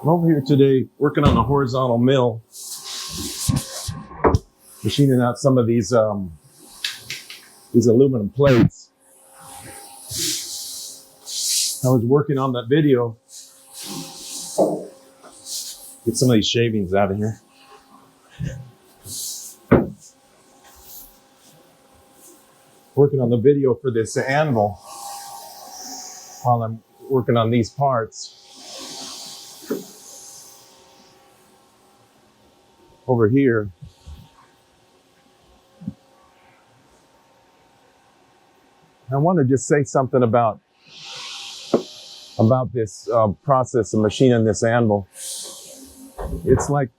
I'm over here today working on a horizontal mill, machining out some of these aluminum plates. I was working on that video. Get some of these shavings out of here. Working on the video for this anvil while I'm working on these parts. Over here, I want to just say something about this process of machining this anvil. It's like,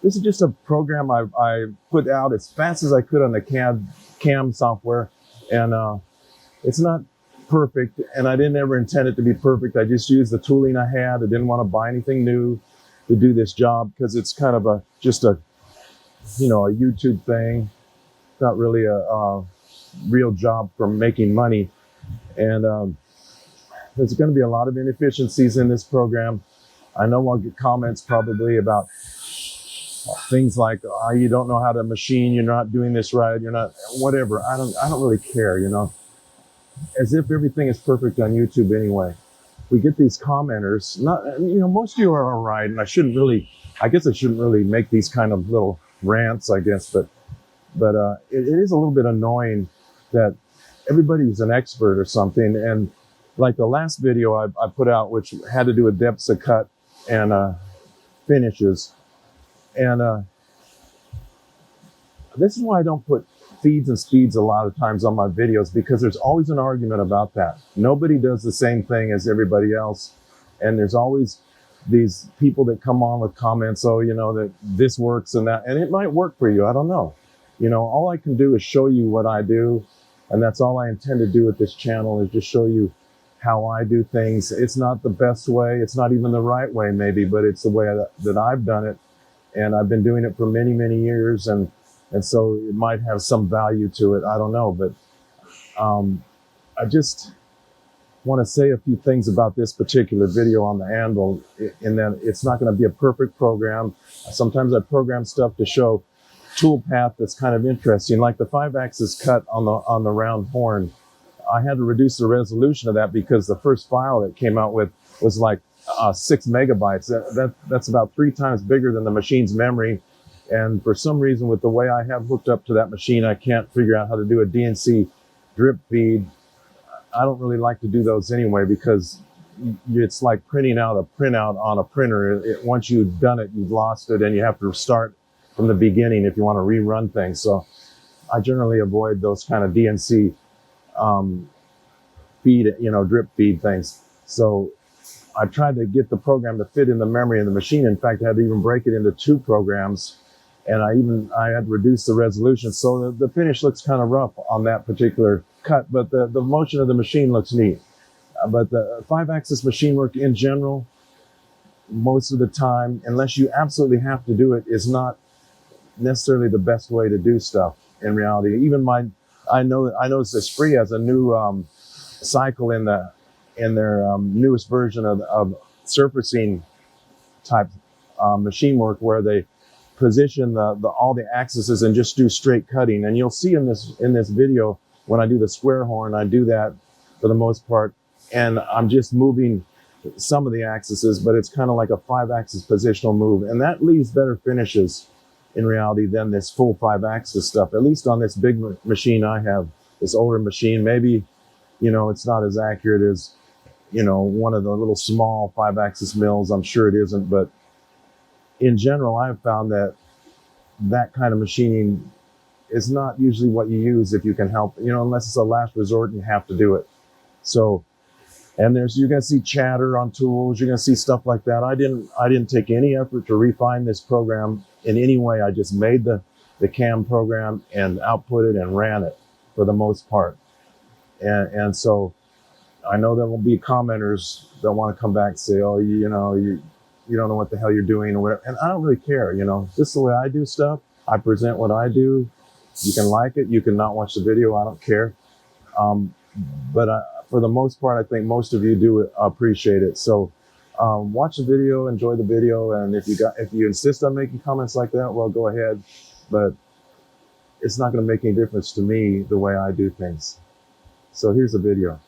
this is just a program I put out as fast as I could on the CAM software, and it's not perfect, and I didn't ever intend it to be perfect. I just used the tooling I had. I didn't want to buy anything new to do this job because it's kind of just a YouTube thing. It's not really a real job for making money, and there's going to be a lot of inefficiencies in this program. I know I'll get comments probably about things like, oh, you don't know how to machine, you're not doing this right, you're not, whatever. I don't really care, as if everything is perfect on YouTube anyway. We get these commenters, most of you are all right, and I shouldn't really make these kind of little rants, I guess, but it is a little bit annoying that everybody's an expert or something. And like the last video I put out, which had to do with depths of cut and finishes, and this is why I don't put feeds and speeds a lot of times on my videos, because there's always an argument about that. Nobody does the same thing as everybody else, and there's always these people that come on with comments, that this works and that, and it might work for you, I don't know. All I can do is show you what I do, and that's all I intend to do with this channel, is just show you how I do things. It's not the best way, it's not even the right way maybe, but it's the way that I've done it, and I've been doing it for many, many years, and so it might have some value to it. I don't know, but I just want to say a few things about this particular video on the Anvil, in that it's not going to be a perfect program. Sometimes I program stuff to show tool path that's kind of interesting, like the 5-axis cut on the round horn. I had to reduce the resolution of that because the first file that came out with was like 6 megabytes. That's about 3 times bigger than the machine's memory. And for some reason, with the way I have hooked up to that machine, I can't figure out how to do a DNC drip feed. I don't really like to do those anyway, because it's like printing out a printout on a printer. Once you've done it, you've lost it, and you have to start from the beginning if you want to rerun things. So I generally avoid those kind of DNC feed, drip feed things. So I tried to get the program to fit in the memory of the machine. In fact, I had to even break it into 2 programs. And I had to reduce the resolution, so the finish looks kind of rough on that particular cut, but the motion of the machine looks neat. But the 5-axis machine work in general, most of the time, unless you absolutely have to do it, is not necessarily the best way to do stuff in reality. Even I noticed that Spree has a new cycle in their newest version of surfacing type machine work, where they position all the axes and just do straight cutting. And you'll see in this video, when I do the square horn, I do that for the most part, and I'm just moving some of the axes, but it's kind of like a 5-axis positional move, and that leaves better finishes in reality than this full 5-axis stuff, at least on this big machine I have, this older machine. Maybe it's not as accurate as one of the little small 5-axis mills. I'm sure it isn't, but in general, I've found that kind of machining is not usually what you use if you can help, unless it's a last resort and you have to do it. So, and you're going to see chatter on tools, you're going to see stuff like that. I didn't take any effort to refine this program in any way. I just made the CAM program and output it and ran it for the most part. And so I know there will be commenters that want to come back and say, oh, you don't know what the hell you're doing or whatever. And I don't really care, This is the way I do stuff. I present what I do. You can like it, you can not watch the video, I don't care. But for the most part, I think most of you do appreciate it. So watch the video, enjoy the video, and if you insist on making comments like that, well, go ahead. But it's not going to make any difference to me the way I do things. So here's the video.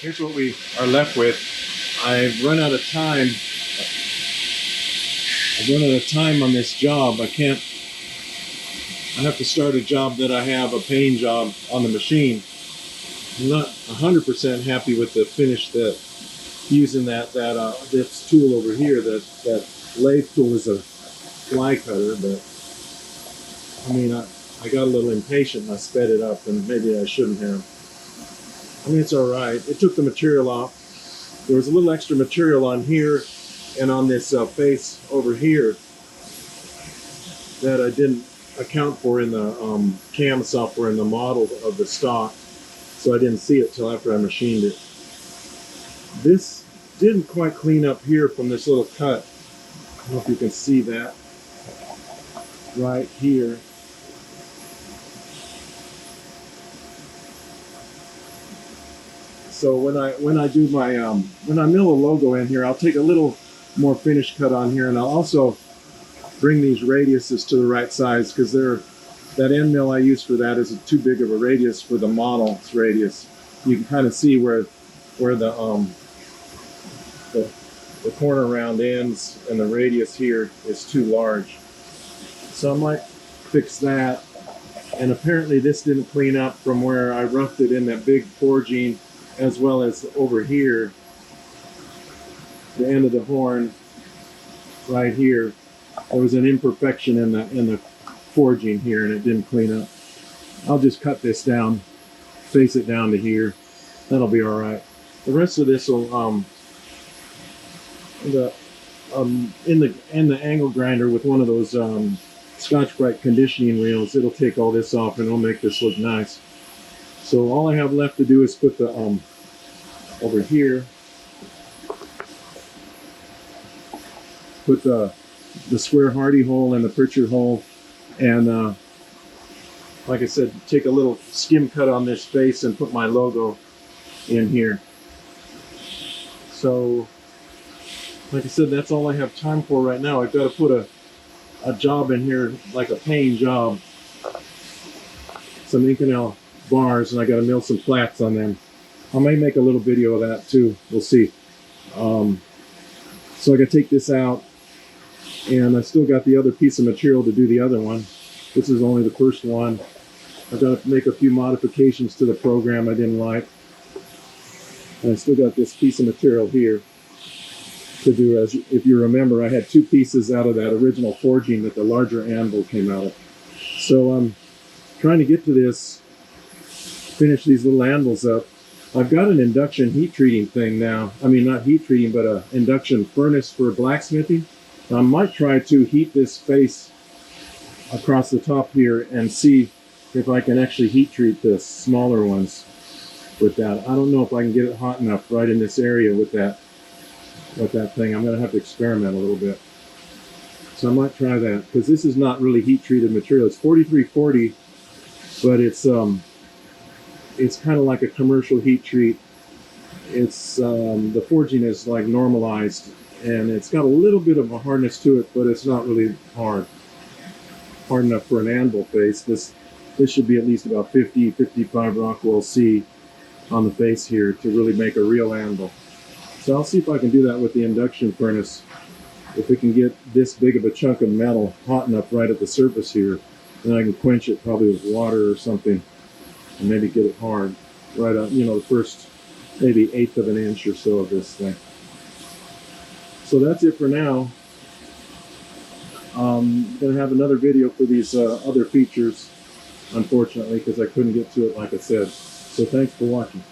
Here's what we are left with. I've run out of time. I've run out of time on this job. I have to start a job that I have, a painting job on the machine. I'm not 100% happy with the finish that using this tool over here. That lathe tool is a fly cutter, but I mean, I got a little impatient and I sped it up, and maybe I shouldn't have. I mean, it's all right. It took the material off. There was a little extra material on here and on this face over here that I didn't account for in the CAM software in the model of the stock, so I didn't see it till after I machined it. This didn't quite clean up here from this little cut. I don't know if you can see that right here. So when I do my when I mill a logo in here, I'll take a little more finish cut on here, and I'll also bring these radiuses to the right size, because that end mill I use for that is too big of a radius for the model's radius. You can kind of see where the corner round ends, and the radius here is too large. So I might fix that. And apparently this didn't clean up from where I roughed it in that big forging, as well as over here, the end of the horn right here. There was an imperfection in the forging here, and it didn't clean up. I'll just cut this down, face it down to here. That'll be all right. The rest of this will in the angle grinder with one of those Scotch-Brite conditioning reels. It'll take all this off and it'll make this look nice. So all I have left to do is put the over here. Put the square hardy hole and the Pritchard hole, and like I said, take a little skim cut on this face and put my logo in here. So, like I said, that's all I have time for right now. I've got to put a job in here, like a paint job. Some Inconel bars, and I got to mill some flats on them. I may make a little video of that too. We'll see. So I got to take this out, and I still got the other piece of material to do the other one. This is only the first one. I've got to make a few modifications to the program I didn't like. And I still got this piece of material here to do. As if you remember, I had two pieces out of that original forging that the larger anvil came out of. So I'm trying to get to this, finish these little anvils up. I've got an induction heat treating thing now. I mean, not heat treating, but an induction furnace for blacksmithing. I might try to heat this face across the top here and see if I can actually heat treat the smaller ones with that. I don't know if I can get it hot enough right in this area with that thing. I'm going to have to experiment a little bit. So I might try that, because this is not really heat treated material. It's 4340, but it's kind of like a commercial heat treat. It's the forging is like normalized, and it's got a little bit of a hardness to it, but it's not really hard enough for an anvil face. This should be at least about 50-55 Rockwell C on the face here to really make a real anvil. So I'll see if I can do that with the induction furnace. If we can get this big of a chunk of metal hot enough right at the surface here, then I can quench it probably with water or something, and maybe get it hard right on, the first maybe 1/8 of an inch or so of this thing. So that's it for now. I'm going to have another video for these other features, unfortunately, because I couldn't get to it like I said. So thanks for watching.